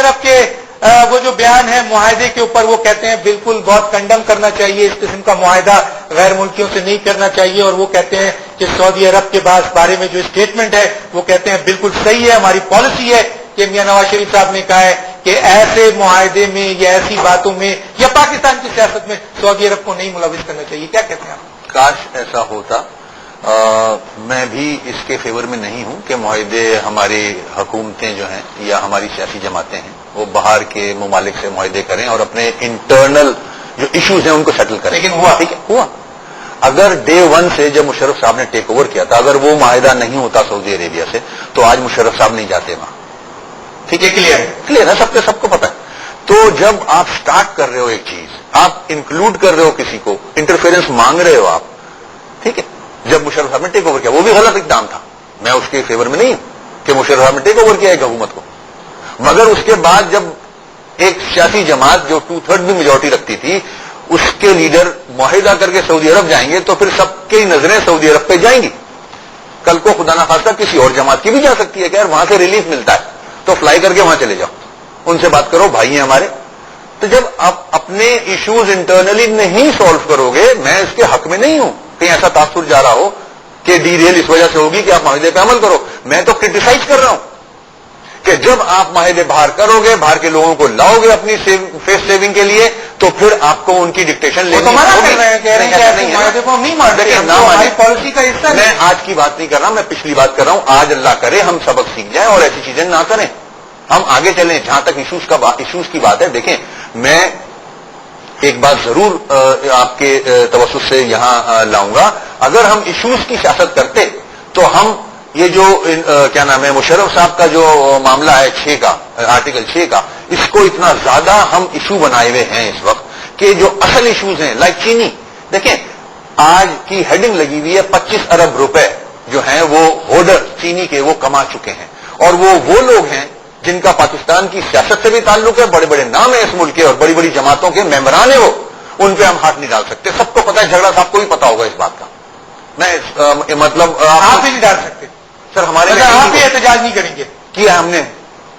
عرب کے وہ جو بیان ہے معاہدے کے اوپر، وہ کہتے ہیں بالکل بہت کنڈم کرنا چاہیے، اس قسم کا معاہدہ غیر ملکیوں سے نہیں کرنا چاہیے، اور وہ کہتے ہیں کہ سعودی عرب کے بارے میں جو اسٹیٹمنٹ ہے وہ کہتے ہیں بالکل صحیح ہے، ہماری پالیسی ہے کہ میاں نواز شریف صاحب نے کہا ہے کہ ایسے معاہدے میں یا ایسی باتوں میں یا پاکستان کی سیاست میں سعودی عرب کو نہیں ملوث کرنا چاہیے. کیا کہتے ہیں آپ؟ کاش ایسا ہوتا. میں بھی اس کے فیور میں نہیں ہوں کہ معاہدے ہماری حکومتیں جو ہیں یا ہماری سیاسی جماعتیں ہیں وہ باہر کے ممالک سے معاہدے کریں اور اپنے انٹرنل جو ایشوز ہیں ان کو سیٹل کریں. لیکن ہوا ٹھیک ہے، ہوا. اگر ڈے ون سے جب مشرف صاحب نے ٹیک اوور کیا تھا اگر وہ معاہدہ نہیں ہوتا سعودی عربیہ سے تو آج مشرف صاحب نہیں جاتے وہاں. ٹھیک ہے، کلیئر ہے، سب کو پتا ہے. تو جب آپ سٹارٹ کر رہے ہو ایک چیز، آپ انکلوڈ کر رہے ہو کسی کو، انٹرفیئرنس مانگ رہے ہو آپ، ٹھیک ہے. جب مشرف صاحب نے ٹیک اوور کیا وہ بھی غلط اقدام تھا، میں اس کے فیور میں نہیں ہوں کہ مشرف صاحب نے ٹیک اوور کیا ایک حکومت کو. مگر اس کے بعد جب ایک سیاسی جماعت جو 2/3 بھی میجورٹی رکھتی تھی اس کے لیڈر معاہدہ کر کے سعودی عرب جائیں گے تو پھر سب کی نظریں سعودی عرب پہ جائیں گی. کل کو خدا نخواستہ کسی اور جماعت کی بھی جا سکتی ہے کہ یار وہاں سے ریلیف ملتا ہے تو فلائی کر کے وہاں چلے جاؤ، ان سے بات کرو، بھائی ہیں ہمارے. تو جب آپ اپنے ایشوز انٹرنلی نہیں سالو کرو گے، میں اس کے حق میں نہیں ہوں کہیں ایسا تاثر جا رہا ہو کہ ڈی ریل اس وجہ سے ہوگی کہ آپ معاہدے پہ عمل کرو. میں تو کرٹیسائز کر رہا ہوں کہ جب آپ معاہدے باہر کرو گے، باہر کے لوگوں کو لاؤ گے اپنی فیس سیونگ کے لیے، تو پھر آپ کو ان کی ڈکٹیشن لینی ہوگی. میں آج کی بات نہیں کر رہا، میں پچھلی بات کر رہا ہوں. آج اللہ کرے ہم سبق سیکھ جائیں اور ایسی چیزیں نہ کریں، ہم آگے چلیں. جہاں تک ایشوز کی بات ہے، دیکھیں میں ایک بات ضرور آپ کے توسط سے یہاں لاؤں گا. اگر ہم ایشوز کی سیاست کرتے تو ہم یہ جو کیا نام ہے مشرف صاحب کا جو معاملہ ہے 6 کا آرٹیکل 6 کا، اس کو اتنا زیادہ ہم ایشو بنائے ہوئے ہیں اس وقت کہ جو اصل ایشوز ہیں لائک چینی. دیکھیں آج کی ہیڈنگ لگی ہوئی ہے 25 ارب روپے جو ہیں وہ ہولڈر چینی کے وہ کما چکے ہیں، اور وہ لوگ ہیں جن کا پاکستان کی سیاست سے بھی تعلق ہے، بڑے بڑے نام ہیں اس ملک کے اور بڑی بڑی جماعتوں کے ممبران ہیں وہ، ان پہ ہم ہاتھ نہیں ڈال سکتے. سب کو پتا ہے، جھگڑا صاحب کو بھی پتا ہوگا اس بات کا. میں مطلب آپ بھی نہیں ڈال سکتے سر، ہمارے آپ بھی احتجاج نہیں کریں گے. کیا ہم نے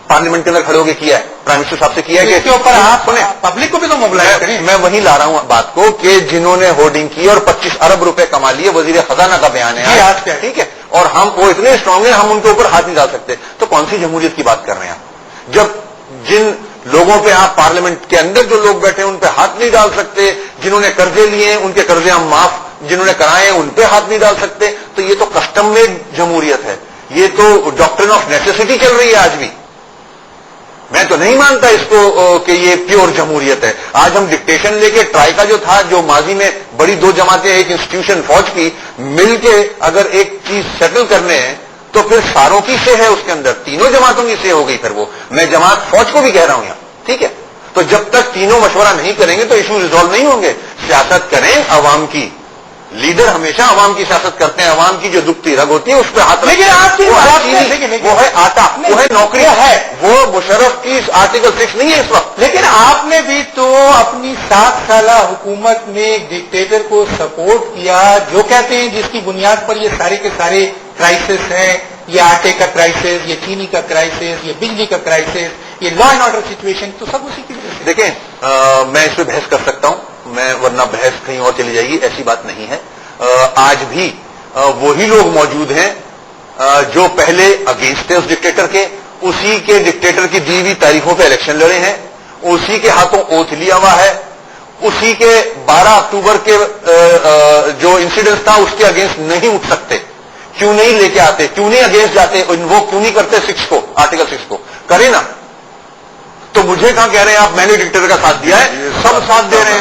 پارلیمنٹ کے اندر کھڑے ہو کے کیا ہے، پرائم منسٹر صاحب سے کیا ہے کہ اس کے اوپر آپ پبلک کو بھی تو موبلائز کریں. میں وہی لا رہا ہوں بات کو کہ جنہوں نے ہورڈنگ کی اور 25 ارب روپے کما لیے، وزیر خزانہ کا بیان ہے آج کیا، ٹھیک ہے، اور ہم وہ اتنے اسٹرانگ ہیں ہم ان کے اوپر ہاتھ نہیں ڈال سکتے. تو کون سی جمہوریت کی بات کر رہے ہیں آپ؟ جب جن لوگوں پہ آپ پارلیمنٹ کے اندر جو لوگ بیٹھے ہیں ان پہ ہاتھ نہیں ڈال سکتے، جنہوں نے قرضے لیے ہیں ان کے قرضے ہم معاف، جنہوں نے کرائے ہیں ان پہ ہاتھ نہیں ڈال سکتے، تو یہ تو کسٹم میڈ جمہوریت ہے، یہ تو ڈاکٹرن آف نیسیسٹی چل رہی ہے آج بھی. میں تو نہیں مانتا اس کو کہ یہ پیور جمہوریت ہے. آج ہم ڈکٹیشن لے کے ٹرائی کا جو تھا، جو ماضی میں بڑی 2 جماعتیں ایک انسٹیٹیوشن فوج کی مل کے اگر ایک چیز سیٹل کرنے ہیں تو پھر ساروں کی سے ہے اس کے اندر، تینوں جماعتوں کی سے ہو گئی. پھر وہ میں جماعت فوج کو بھی کہہ رہا ہوں یہاں، ٹھیک ہے. تو جب تک تینوں مشورہ نہیں کریں گے تو ایشو ریزالو نہیں ہوں گے. سیاست کریں عوام کی، لیڈر ہمیشہ عوام کی سیاست کرتے ہیں، عوام کی جو دکھتی رگ ہوتی ہے اس پہ ہاتھ لیکن آپ کی وہ ہے آٹا، وہ ہے نوکری ہے، وہ مشرف کی آرٹیکل 6 نہیں ہے اس وقت. لیکن آپ نے بھی تو اپنی 7 سالہ حکومت میں ایک ڈکٹیٹر کو سپورٹ کیا جو کہتے ہیں جس کی بنیاد پر یہ سارے کے سارے کرائسس ہیں، یہ آٹے کا کرائسس، یہ چینی کا کرائسس، یہ بجلی کا کرائسس، یہ لا اینڈ آرڈر سچویشن، تو سب اسی کی وجہ سے. دیکھیں میں اس پہ بحث کر سکتا ہوں، میں ورنہ بحث کہیں اور چلی جائے گی، ایسی بات نہیں ہے. آج بھی وہی لوگ موجود ہیں جو پہلے اگینسٹ تھے اس ڈکٹیٹر کے، اسی کے ڈکٹیٹر کی دی ہوئی تاریخوں پہ الیکشن لڑے ہیں، اسی کے ہاتھوں اوتھ لیا ہوا ہے، اسی کے 12 اکتوبر کے جو انسیڈنٹ تھا اس کے اگینسٹ نہیں اٹھ سکتے. کیوں نہیں لے کے آتے، کیوں نہیں اگینسٹ جاتے، وہ کیوں نہیں کرتے 6 کو، آرٹیکل 6 کو کرے نا. تو مجھے کہاں کہہ رہے ہیں آپ میں نے ڈکٹیٹر کا ساتھ دیا ہے، سب ساتھ دے رہے ہیں